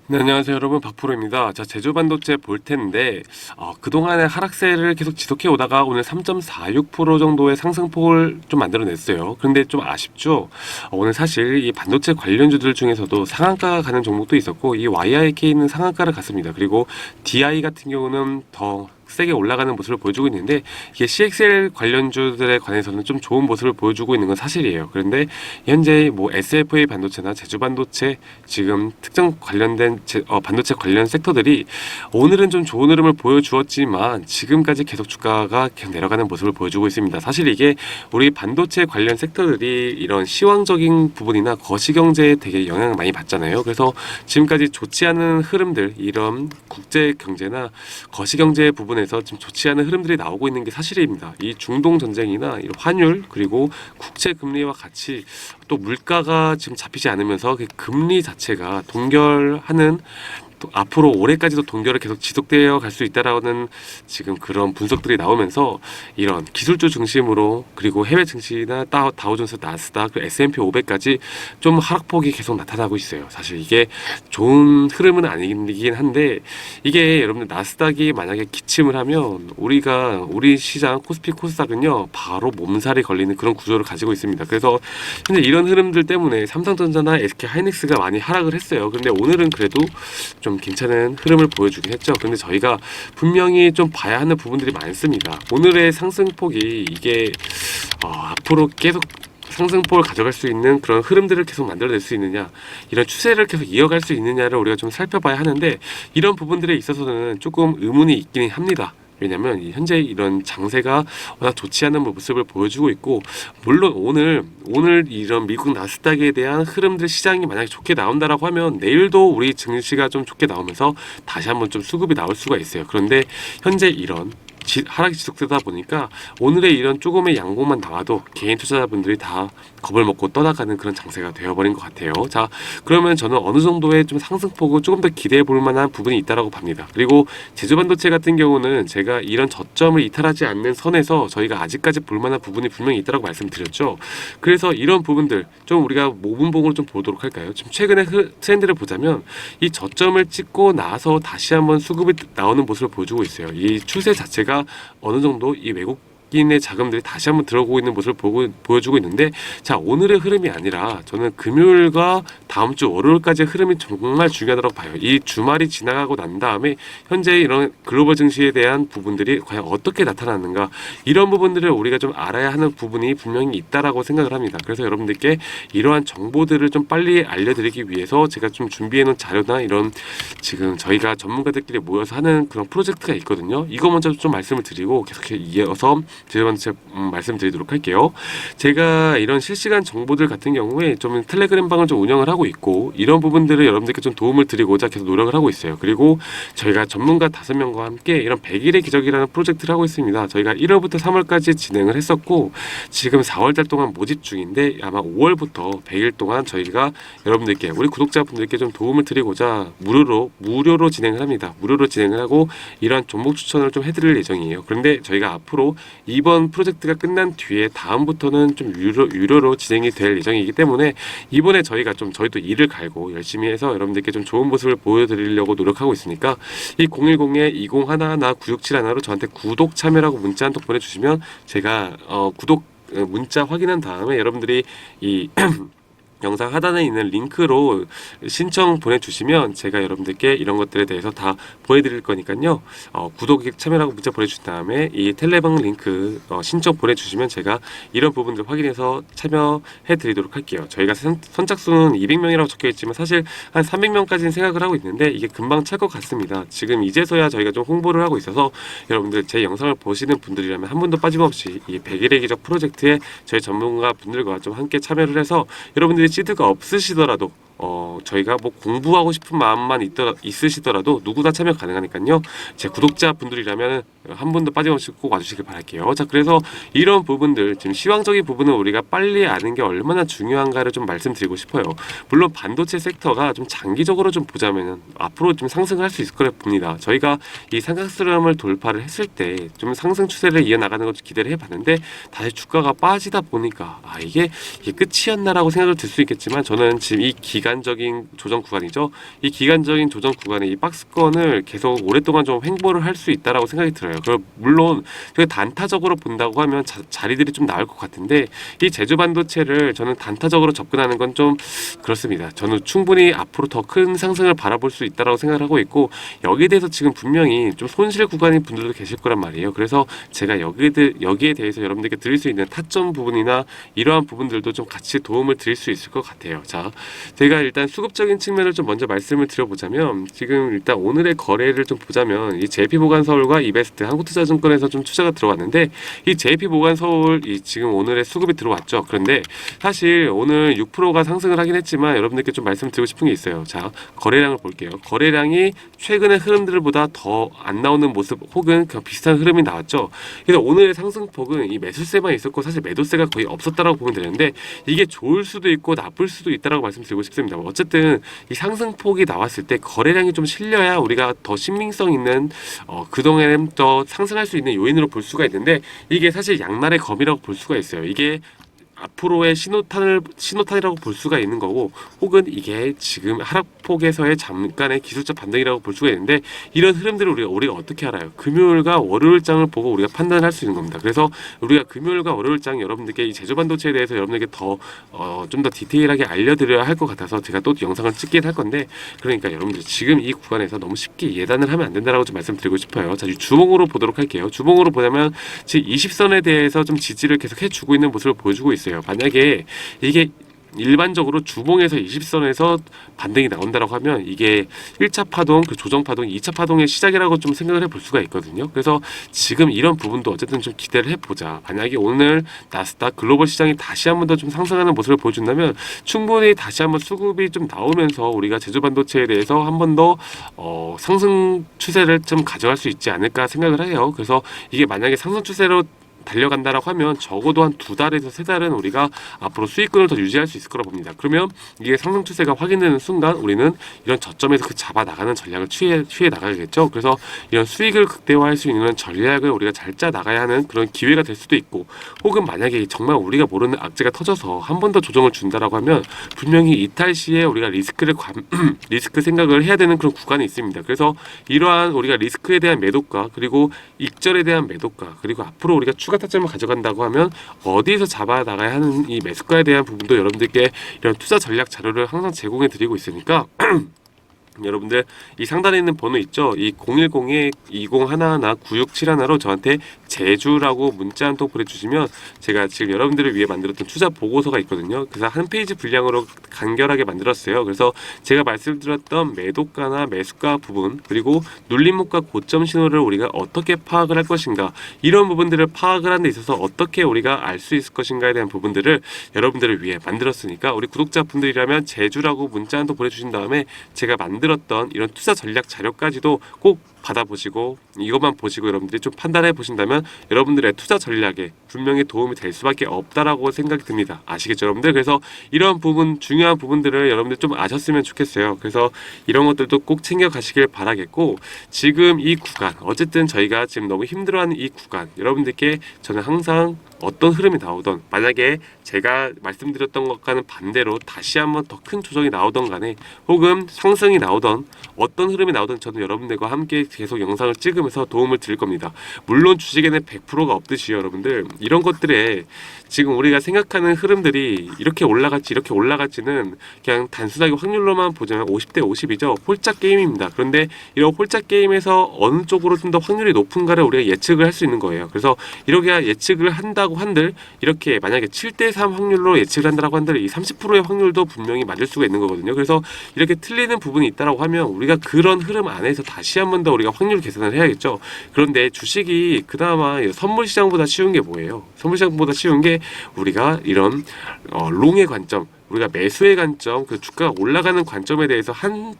네, 안녕하세요 여러분, 박프로입니다. 자, 제조반도체 볼 텐데 그동안의 하락세를 계속 지속해 오다가 오늘 3.46% 정도의 상승폭을 좀 만들어냈어요. 그런데 좀 아쉽죠. 오늘 사실 이 반도체 관련주들 중에서도 상한가가 가는 종목도 있었고, 이 YIK는 상한가를 갔습니다. 그리고 DI 같은 경우는 더 세게 올라가는 모습을 보여주고 있는데, 이게 CXL 관련주들에 관해서는 좀 좋은 모습을 보여주고 있는 건 사실이에요. 그런데 현재 뭐 SFA 반도체나 제주 반도체, 지금 특정 관련된 반도체 관련 섹터들이 오늘은 좀 좋은 흐름을 보여주었지만 지금까지 계속 주가가 계속 내려가는 모습을 보여주고 있습니다. 사실 이게 우리 반도체 관련 섹터들이 이런 시황적인 부분이나 거시경제에 되게 영향을 많이 받잖아요. 그래서 지금까지 좋지 않은 흐름들, 이런 국제 경제나 거시경제 부분에서 좀 좋지 않은 흐름들이 나오고 있는 게 사실입니다. 이 중동 전쟁이나 이 환율, 그리고 국채 금리와 같이 또 물가가 지금 잡히지 않으면서 그 금리 자체가 동결하는, 또 앞으로 올해까지도 동결을 계속 지속되어 갈 수 있다라는 지금 그런 분석들이 나오면서 이런 기술주 중심으로, 그리고 해외 증시나 다우존스, 나스닥, 그리고 S&P 500까지 좀 하락폭이 계속 나타나고 있어요. 사실 이게 좋은 흐름은 아니긴 한데, 이게 여러분들 나스닥이 만약에 기침을 하면 우리 시장 코스피 코스닥은요 바로 몸살이 걸리는 그런 구조를 가지고 있습니다. 그래서 현재 이런 흐름들 때문에 삼성전자나 SK 하이닉스가 많이 하락을 했어요. 근데 오늘은 그래도 좀 괜찮은 흐름을 보여주긴 했죠. 근데 저희가 분명히 좀 봐야 하는 부분들이 많습니다. 오늘의 상승폭이 이게 앞으로 계속 상승폭을 가져갈 수 있는 그런 흐름들을 계속 만들어낼 수 있느냐, 이런 추세를 계속 이어갈 수 있느냐를 우리가 좀 살펴봐야 하는데, 이런 부분들에 있어서는 조금 의문이 있긴 합니다. 왜냐면 현재 이런 장세가 워낙 좋지 않은 모습을 보여주고 있고, 물론 오늘 이런 미국 나스닥에 대한 흐름들, 시장이 만약에 좋게 나온다라고 하면 내일도 우리 증시가 좀 좋게 나오면서 다시 한번 좀 수급이 나올 수가 있어요. 그런데 현재 이런 하락이 지속되다 보니까 오늘의 이런 조금의 양봉만 나와도 개인 투자자분들이 다 겁을 먹고 떠나가는 그런 장세가 되어버린 것 같아요. 자, 그러면 저는 어느 정도의 좀 상승폭을 조금 더 기대해 볼 만한 부분이 있다라고 봅니다. 그리고 제조반도체 같은 경우는 제가 이런 저점을 이탈하지 않는 선에서 저희가 아직까지 볼 만한 부분이 분명히 있다라고 말씀드렸죠. 그래서 이런 부분들 좀 우리가 모분봉으로 좀 보도록 할까요? 지금 최근의 트렌드를 보자면 이 저점을 찍고 나서 다시 한번 수급이 나오는 모습을 보여주고 있어요. 이 추세 자체가 어느 정도 이 외국인의 자금들이 다시 한번 들어오고 있는 모습을 보여주고 있는데, 자, 오늘의 흐름이 아니라 저는 금요일과 다음 주 월요일까지의 흐름이 정말 중요하다고 봐요. 이 주말이 지나가고 난 다음에 현재 이런 글로벌 증시에 대한 부분들이 과연 어떻게 나타나는가, 이런 부분들을 우리가 좀 알아야 하는 부분이 분명히 있다라고 생각을 합니다. 그래서 여러분들께 이러한 정보들을 좀 빨리 알려드리기 위해서 제가 좀 준비해 놓은 자료나 이런, 지금 저희가 전문가들끼리 모여서 하는 그런 프로젝트가 있거든요. 이거 먼저 좀 말씀을 드리고 계속 이어서 제가 말씀드리도록 할게요. 제가 이런 실시간 정보들 같은 경우에 좀 텔레그램 방을 좀 운영을 하고 있고, 이런 부분들을 여러분들께 좀 도움을 드리고자 계속 노력을 하고 있어요. 그리고 저희가 전문가 5명과 함께 이런 100일의 기적이라는 프로젝트를 하고 있습니다. 저희가 1월부터 3월까지 진행을 했었고, 지금 4월달 동안 모집 중인데 아마 5월부터 100일 동안 저희가 여러분들께, 우리 구독자분들께 좀 도움을 드리고자 무료로 진행을 합니다. 무료로 진행을 하고 이러한 종목 추천을 좀 해드릴 예정이에요. 그런데 저희가 앞으로 이번 프로젝트가 끝난 뒤에 다음부터는 좀 유료로 진행이 될 예정이기 때문에, 이번에 저희도 이를 갈고 열심히 해서 여러분들께 좀 좋은 모습을 보여드리려고 노력하고 있으니까, 이 010-2011-9671로 저한테 구독 참여라고 문자 한 통 보내주시면 제가 구독 문자 확인한 다음에 여러분들이 이 영상 하단에 있는 링크로 신청 보내주시면 제가 여러분들께 이런 것들에 대해서 다 보여드릴 거니까요. 구독에 참여라고 문자 보내주신 다음에 이 텔레방 링크 신청 보내주시면 제가 이런 부분들 확인해서 참여해드리도록 할게요. 저희가 선착순은 200명이라고 적혀있지만 사실 한 300명까지는 생각을 하고 있는데, 이게 금방 찰 것 같습니다. 지금 이제서야 저희가 좀 홍보를 하고 있어서 여러분들 제 영상을 보시는 분들이라면 한 분도 빠짐없이 이 100일의 기적 프로젝트에 저희 전문가 분들과 좀 함께 참여를 해서, 여러분들이 시드가 없으시더라도 저희가 뭐 공부하고 싶은 마음만 있으시더라도 누구나 참여 가능하니까요. 제 구독자 분들이라면 한 분도 빠짐없이 꼭 와주시길 바랄게요. 자, 그래서 이런 부분들, 지금 시황적인 부분은 우리가 빨리 아는 게 얼마나 중요한가를 좀 말씀드리고 싶어요. 물론 반도체 섹터가 좀 장기적으로 좀 보자면은 앞으로 좀 상승할 수 있을 거라 봅니다. 저희가 이 삼각수렴을 돌파를 했을 때 좀 상승 추세를 이어나가는 걸 기대를 해봤는데, 다시 주가가 빠지다 보니까 이게 끝이었나라고 생각을 들 수 있겠지만, 저는 지금 이 기간 기간적인 조정 구간이죠. 이 기간적인 조정 구간에 이 박스권을 계속 오랫동안 좀 횡보를 할 수 있다라고 생각이 들어요. 그럼 물론 단타적으로 본다고 하면 자리들이 좀 나올 것 같은데 이 제조 반도체를 저는 단타적으로 접근하는 건 좀 그렇습니다. 저는 충분히 앞으로 더 큰 상승을 바라볼 수 있다라고 생각을 하고 있고 여기에 대해서 지금 분명히 좀 손실 구간인 분들도 계실 거란 말이에요. 그래서 제가 여기에 대해서 여러분들께 드릴 수 있는 타점 부분이나 이러한 부분들도 좀 같이 도움을 드릴 수 있을 것 같아요. 자, 제가 일단 수급적인 측면을 좀 먼저 말씀을 드려보자면 지금 일단 오늘의 거래를 좀 보자면 이 JP모간서울과 이베스트 한국투자증권에서 좀 투자가 들어왔는데 이 JP모간서울 지금 오늘의 수급이 들어왔죠. 그런데 사실 오늘 6%가 상승을 하긴 했지만 여러분들께 좀 말씀드리고 싶은 게 있어요. 자, 거래량을 볼게요. 거래량이 최근의 흐름들보다 더 안 나오는 모습 혹은 그 비슷한 흐름이 나왔죠. 그래서 오늘의 상승폭은 이 매수세만 있었고 사실 매도세가 거의 없었다라고 보면 되는데 이게 좋을 수도 있고 나쁠 수도 있다라고 말씀드리고 싶습니다. 어쨌든 이 상승폭이 나왔을 때 거래량이 좀 실려야 우리가 더 신빙성 있는 그동안 더 상승할 수 있는 요인으로 볼 수가 있는데 이게 사실 양날의 검이라고 볼 수가 있어요. 이게 앞으로의 신호탄이라고 볼 수가 있는 거고 혹은 이게 지금 하락폭에서의 잠깐의 기술적 반등이라고 볼 수가 있는데 이런 흐름들을 우리가 어떻게 알아요? 금요일과 월요일장을 보고 우리가 판단할 수 있는 겁니다. 그래서 우리가 금요일과 월요일장 여러분들께 이 제조반도체에 대해서 여러분들께 좀 더 디테일하게 알려드려야 할 것 같아서 제가 또 영상을 찍긴 할 건데 그러니까 여러분들 지금 이 구간에서 너무 쉽게 예단을 하면 안 된다라고 좀 말씀드리고 싶어요. 자, 주봉으로 보도록 할게요. 주봉으로 보자면 지금 20선에 대해서 좀 지지를 계속 해주고 있는 모습을 보여주고 있어요. 만약에 이게 일반적으로 주봉에서 20선에서 반등이 나온다라고 하면 이게 1차 파동, 그 조정 파동, 2차 파동의 시작이라고 좀 생각을 해볼 수가 있거든요. 그래서 지금 이런 부분도 어쨌든 좀 기대를 해보자. 만약에 오늘 나스닥 글로벌 시장이 다시 한 번 더 좀 상승하는 모습을 보여준다면 충분히 다시 한번 수급이 좀 나오면서 우리가 제조 반도체에 대해서 한 번 더 상승 추세를 좀 가져갈 수 있지 않을까 생각을 해요. 그래서 이게 만약에 상승 추세로 달려간다라고 하면 적어도 한 2달에서 3달은 우리가 앞으로 수익권을 더 유지할 수 있을 거라 봅니다. 그러면 이게 상승 추세가 확인되는 순간 우리는 이런 저점에서 잡아 나가는 전략을 취해 나가야겠죠. 그래서 이런 수익을 극대화할 수 있는 전략을 우리가 잘 짜 나가야 하는 그런 기회가 될 수도 있고 혹은 만약에 정말 우리가 모르는 악재가 터져서 한 번 더 조정을 준다라고 하면 분명히 이탈 시에 우리가 리스크 생각을 해야 되는 그런 구간이 있습니다. 그래서 이러한 우리가 리스크에 대한 매도가 그리고 익절에 대한 매도가 그리고 앞으로 우리가 추가 타점을 가져간다고 하면 어디에서 잡아 나가야 하는 이 매수가에 대한 부분도 여러분들께 이런 투자 전략 자료를 항상 제공해 드리고 있으니까 여러분들 이 상단에 있는 번호 있죠? 이 010-2011-9671로 저한테 제주라고 문자 한 통 보내주시면 제가 지금 여러분들을 위해 만들었던 투자 보고서가 있거든요. 그래서 한 페이지 분량으로 간결하게 만들었어요. 그래서 제가 말씀드렸던 매도가나 매수가 부분 그리고 눌림목과 고점 신호를 우리가 어떻게 파악을 할 것인가 이런 부분들을 파악을 하는 데 있어서 어떻게 우리가 알 수 있을 것인가에 대한 부분들을 여러분들을 위해 만들었으니까 우리 구독자분들이라면 제주라고 문자 한 통 보내주신 다음에 제가 만들었던 이런 투자 전략 자료까지도 꼭 받아보시고 이것만 보시고 여러분들이 좀 판단해 보신다면 여러분들의 투자 전략에 분명히 도움이 될 수밖에 없다라고 생각이 듭니다. 아시겠죠 여러분들? 그래서 이런 부분 중요한 부분들을 여러분들 좀 아셨으면 좋겠어요. 그래서 이런 것들도 꼭 챙겨 가시길 바라겠고 지금 이 구간 어쨌든 저희가 지금 너무 힘들어하는 이 구간 여러분들께 저는 항상 어떤 흐름이 나오던 만약에 제가 말씀드렸던 것과는 반대로 다시 한번 더 큰 조정이 나오던 간에 혹은 상승이 나오던 어떤 흐름이 나오든 저는 여러분들과 함께 계속 영상을 찍으면서 도움을 드릴 겁니다. 물론 주식에는 100%가 없듯이 여러분들 이런 것들에 지금 우리가 생각하는 흐름들이 이렇게 올라갈지는 그냥 단순하게 확률로만 보자면 50대 50이죠. 홀짝 게임입니다. 그런데 이런 홀짝 게임에서 어느 쪽으로 좀 더 확률이 높은가를 우리가 예측을 할 수 있는 거예요. 그래서 이렇게 예측을 한다고 한들 이렇게 만약에 7대 3 확률로 예측을 한다고 한들 이 30%의 확률도 분명히 맞을 수가 있는 거거든요. 그래서 이렇게 틀리는 부분이 있다라고 하면 우리가 그런 흐름 안에서 다시 한 번 더 우리가 확률 계산을 해야겠죠. 그런데 주식이 그나마 선물 시장보다 쉬운 게 뭐예요? 선물 시장보다 쉬운 게 우리가 이런 롱의 관점 우리가 매수의 관점, 그 주가가 올라가는 관점에 대해서 한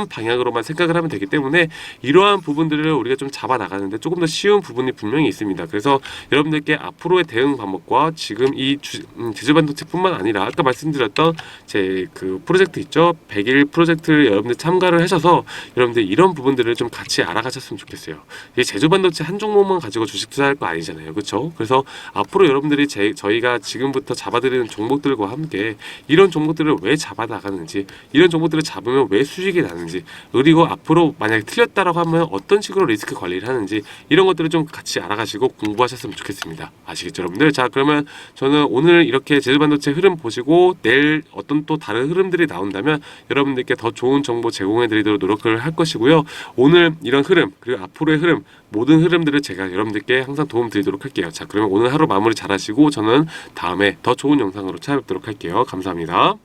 방향으로만 생각을 하면 되기 때문에 이러한 부분들을 우리가 좀 잡아 나가는데 조금 더 쉬운 부분이 분명히 있습니다. 그래서 여러분들께 앞으로의 대응 방법과 지금 이 제조반도체뿐만 아니라 아까 말씀드렸던 제 그 프로젝트 있죠, 100일 프로젝트 여러분들 참가를 하셔서 여러분들 이런 부분들을 좀 같이 알아가셨으면 좋겠어요. 이게 제조반도체 한 종목만 가지고 주식 투자할 거 아니잖아요, 그렇죠? 그래서 앞으로 여러분들이 저희가 지금부터 잡아드리는 종목들과 함께 이런 종목들을 왜 잡아 나가는지, 이런 종목들을 잡으면 왜 수익이 나는지, 그리고 앞으로 만약에 틀렸다라고 하면 어떤 식으로 리스크 관리를 하는지, 이런 것들을 좀 같이 알아가시고 공부하셨으면 좋겠습니다. 아시겠죠, 여러분들? 자, 그러면 저는 오늘 이렇게 제주반도체 흐름 보시고 내일 어떤 또 다른 흐름들이 나온다면 여러분들께 더 좋은 정보 제공해 드리도록 노력을 할 것이고요. 오늘 이런 흐름, 그리고 앞으로의 흐름, 모든 흐름들을 제가 여러분들께 항상 도움 드리도록 할게요. 자, 그러면 오늘 하루 마무리 잘 하시고 저는 다음에 더 좋은 영상으로 찾아뵙도록 할게요. 감사합니다.